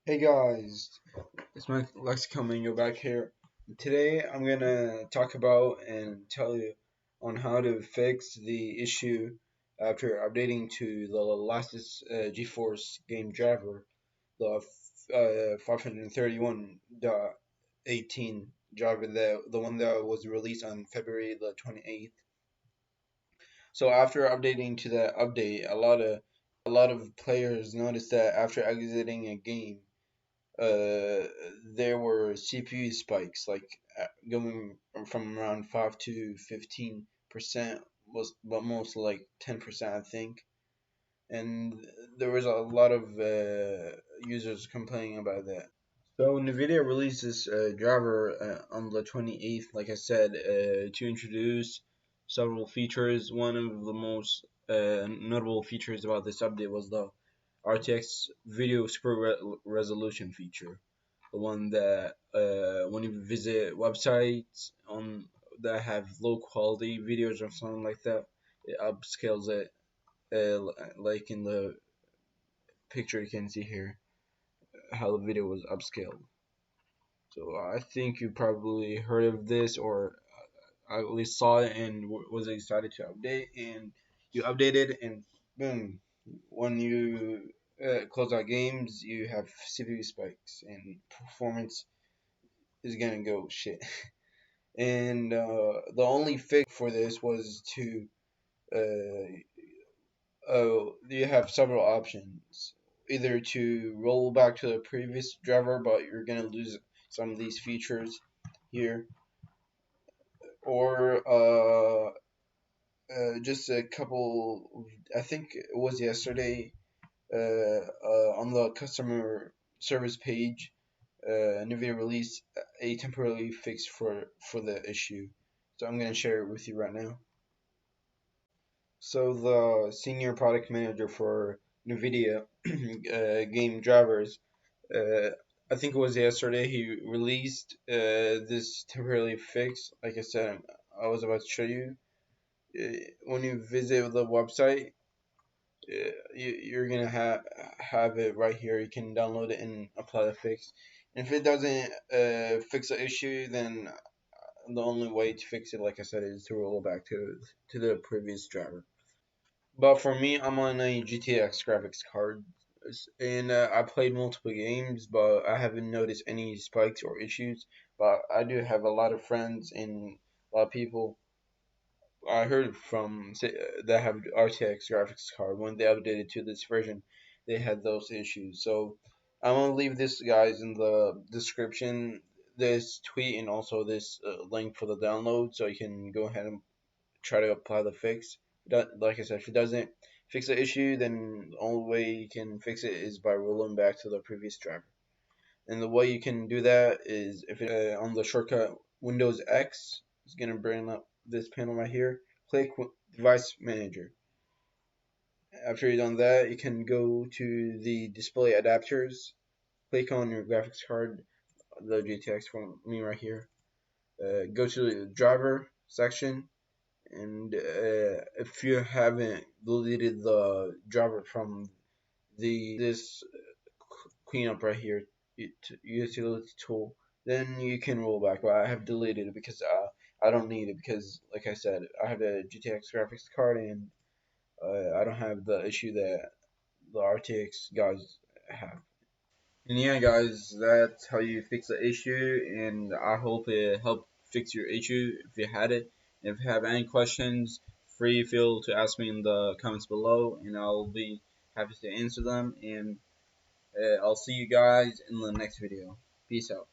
Hey guys, it's my Lex coming. You're back here. Today I'm gonna talk about and tell you on how to fix the issue after updating to the latest GeForce Game Driver, the 531.18 driver, the one that was released on February the 28th. So after updating to that update, a lot of players noticed that after exiting a game there were CPU spikes, like going from around 5 to 15%, but most like 10%, I think. And there was a lot of users complaining about that. So Nvidia released this driver on the 28th, like I said, to introduce several features. One of the most notable features about this update was the RTX video super resolution feature, the one that when you visit websites on that have low quality videos or something like that, it upscales it, like in the picture you can see here, how the video was upscaled. So I think you probably heard of this, or I at least saw it and was excited to update, and you updated, and boom, when you close out games, you have CPU spikes and performance is gonna go shit. And the only fix for this was to you have several options, either to roll back to the previous driver, but you're gonna lose some of these features here, or just a couple. I think it was yesterday on the customer service page, Nvidia released a temporary fix for the issue. So I'm gonna share it with you right now. So the Senior Product Manager for Nvidia game drivers, uh, I think it was yesterday, he released this temporary fix. Like I said, I was about to show you. When you visit the website, you're gonna have it right here. You can download it and apply the fix. And if it doesn't fix the issue, then the only way to fix it, like I said, is to roll back to the previous driver. But for me, I'm on a GTX graphics card, and I played multiple games, but I haven't noticed any spikes or issues. But I do have a lot of friends and a lot of people I heard from that have RTX graphics card. When they updated to this version, they had those issues. So I'm gonna leave this guys in the description, this tweet, and also this link for the download, so you can go ahead and try to apply the fix. Like I said, if it doesn't fix the issue, then the only way you can fix it is by rolling back to the previous driver. And the way you can do that is if on the shortcut Windows X, it's gonna bring up this panel right here. Click Device Manager. After you've done that, you can go to the display adapters. Click on your graphics card, the GTX for me right here. Go to the driver section, and if you haven't deleted the driver from this cleanup right here, utility tool, then you can roll back. But I have deleted it because I don't need it, because like I said, I have a GTX graphics card, and I don't have the issue that the RTX guys have. And yeah, guys, that's how you fix the issue, and I hope it helped fix your issue if you had it. And if you have any questions, free feel to ask me in the comments below, and I'll be happy to answer them. And I'll see you guys in the next video. Peace out.